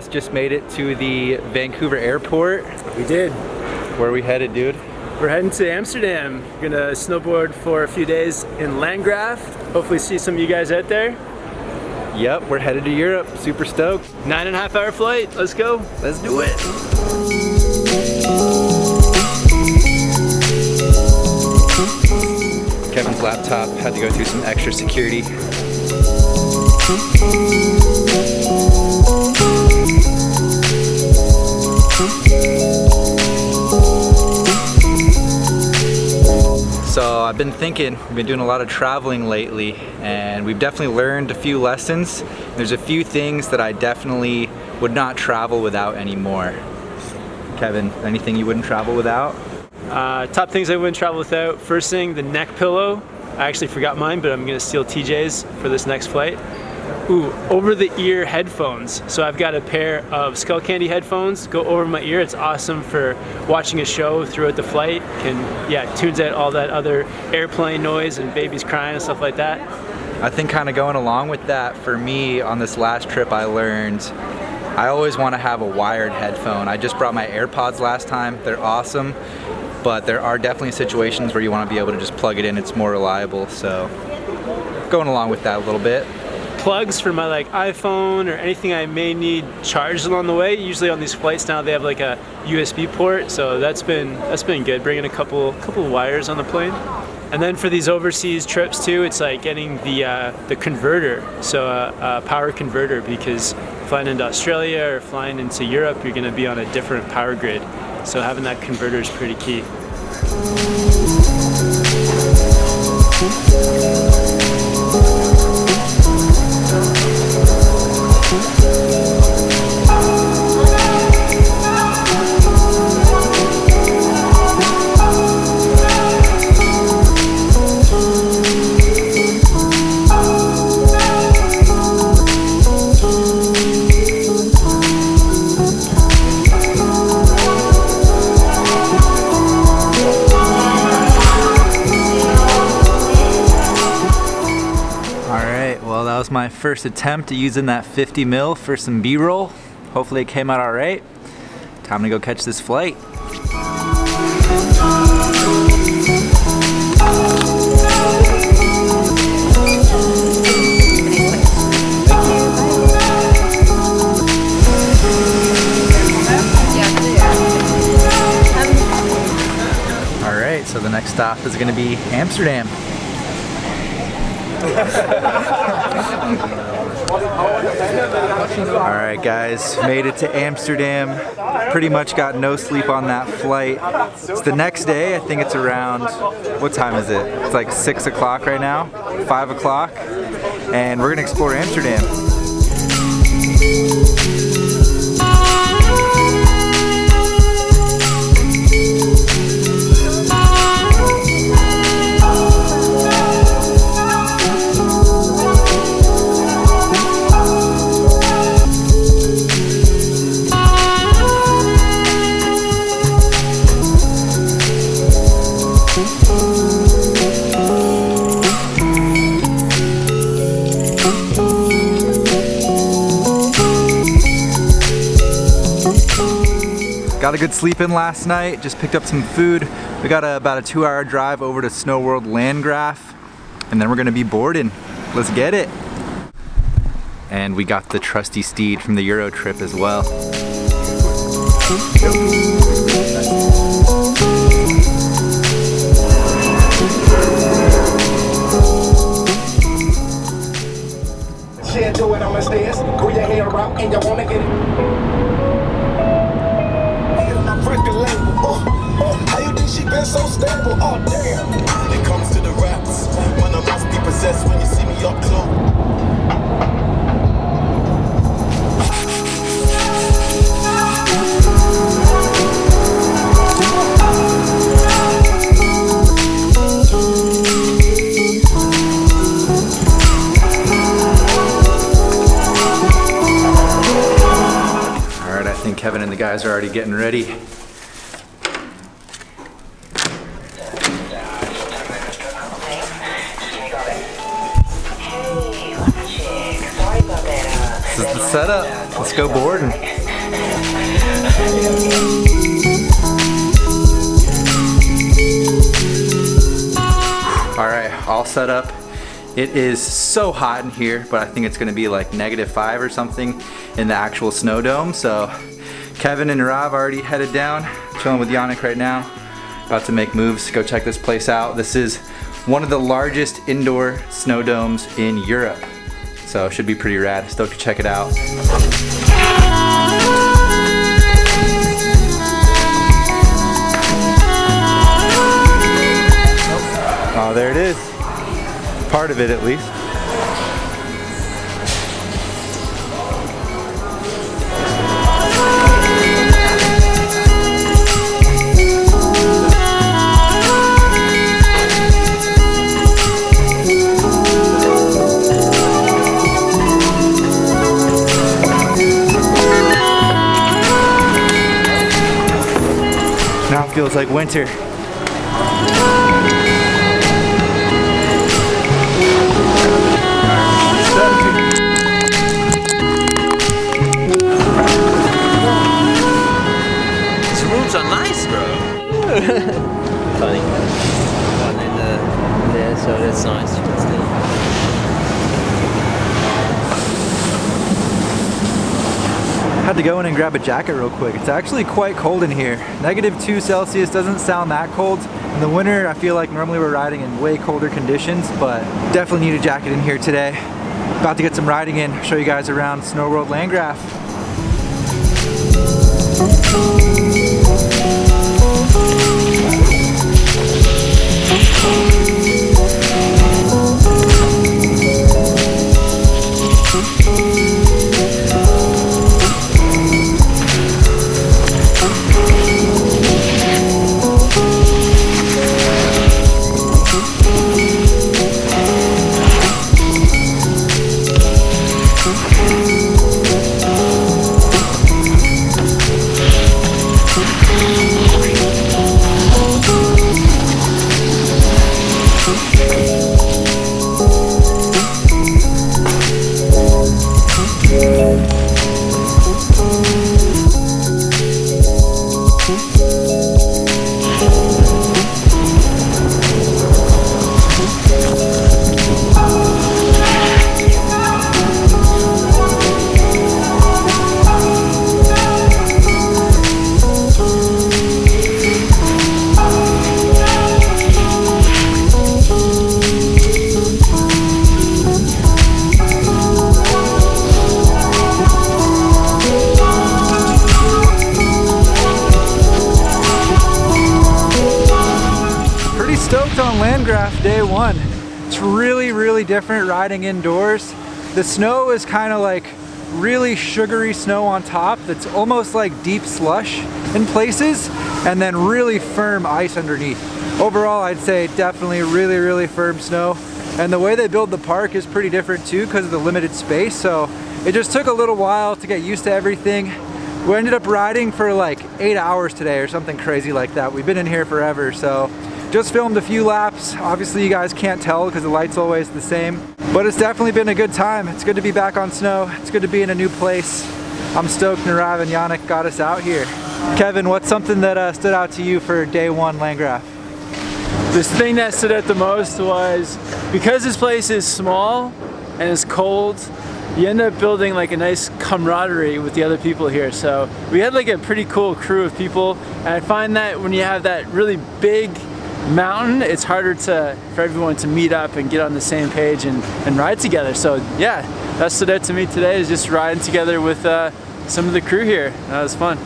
guys just made it to the Vancouver airport. We did. Where are we headed, dude? We're heading to Amsterdam. We're gonna snowboard for a few days in Landgraf. Hopefully see some of you guys out there. Yep, we're headed to Europe. Super stoked. 9.5 hour flight. Let's go. Let's do it. Kevin's laptop had to go through some extra security. So I've been thinking, we've been doing a lot of traveling lately, and we've definitely learned a few lessons. There's a few things that I definitely would not travel without anymore. Kevin, anything you wouldn't travel without? Top things I wouldn't travel without. First thing, the neck pillow. I actually forgot mine, but I'm gonna steal TJ's for this next flight. Ooh, over-the-ear headphones. So I've got a pair of Skull Candy headphones, go over my ear. It's awesome for watching a show throughout the flight. Tunes out all that other airplane noise and babies crying and stuff like that. I think kind of going along with that, for me on this last trip I learned, I always want to have a wired headphone. I just brought my AirPods last time. They're awesome, but there are definitely situations where you want to be able to just plug it in. It's more reliable, so going along with that a little bit. Plugs for my iPhone or anything I may need charged along the way. Usually on these flights now they have a USB port, so that's been good. Bringing a couple wires on the plane. And then for these overseas trips too, it's getting the converter, so a power converter, because flying into Australia or flying into Europe, you're going to be on a different power grid. So having that converter is pretty key. Well, that was my first attempt at using that 50 mil for some B-roll. Hopefully it came out all right. Time to go catch this flight. All right, so the next stop is going to be Amsterdam. Alright guys, made it to Amsterdam. Pretty much got no sleep on that flight. It's the next day. I think it's around, what time is it? It's like 6 o'clock right now, 5 o'clock, and we're gonna explore Amsterdam. Got a good sleep in last night, just picked up some food. We got about a 2-hour drive over to Snow World Landgraf, and then we're gonna be boarding. Let's get it. And we got the trusty steed from the Euro trip as well. Do it on the stairs, grow your hair out and you wanna get it. How you think she been so stable? Oh damn. It comes to the raps, when I must be possessed when you see me up close. Alright, I think Kevin and the guys are already getting ready. This is the setup. Let's go boarding. All right, all set up. It is so hot in here, but I think it's gonna be like -5 or something in the actual snow dome. So Kevin and Rav already headed down, chilling with Yannick right now. About to make moves, go check this place out. This is one of the largest indoor snow domes in Europe. So it should be pretty rad, stoked to check it out. Oh, there it is. Part of it at least. Now it feels like winter. These rooms are nice, bro. Funny. One in there, so that's nice. Had to go in and grab a jacket real quick. It's actually quite cold in here. -2 Celsius doesn't sound that cold. In the winter, I feel like normally we're riding in way colder conditions, but definitely need a jacket in here today. About to get some riding in, show you guys around Snow World Landgraf. Stoked on Landgraf day one. It's really different riding indoors. The snow is kind of like really sugary snow on top that's almost like deep slush in places, and then really firm ice underneath. Overall, I'd say definitely really firm snow. And the way they build the park is pretty different too because of the limited space, so it just took a little while to get used to everything. We ended up riding for like 8 hours today or something crazy like that. We've been in here forever, so just filmed a few laps. Obviously you guys can't tell because the light's always the same, but it's definitely been a good time. It's good to be back on snow. It's good to be in a new place. I'm stoked Narav and Yannick got us out here. Kevin, what's something that stood out to you for day one Landgraf? This thing that stood out the most was because this place is small and it's cold, you end up building like a nice camaraderie with the other people here. So we had like a pretty cool crew of people, and I find that when you have that really big mountain, it's harder for everyone to meet up and get on the same page and ride together. So yeah, that stood out to me today, is just riding together with some of the crew here. That was fun.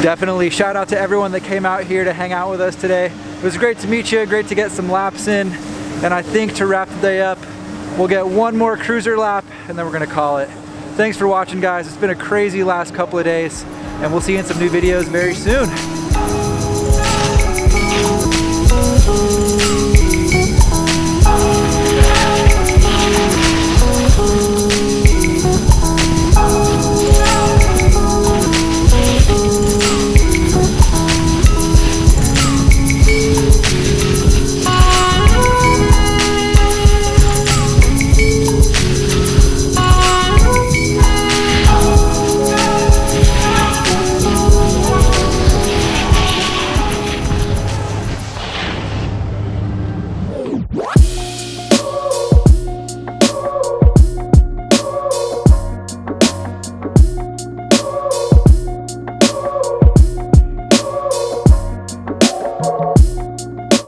Definitely shout out to everyone that came out here to hang out with us today. It was great to meet you, great to get some laps in, and I think to wrap the day up, we'll get one more cruiser lap and then we're gonna call it. Thanks for watching, guys. It's been a crazy last couple of days, and we'll see you in some new videos very soon.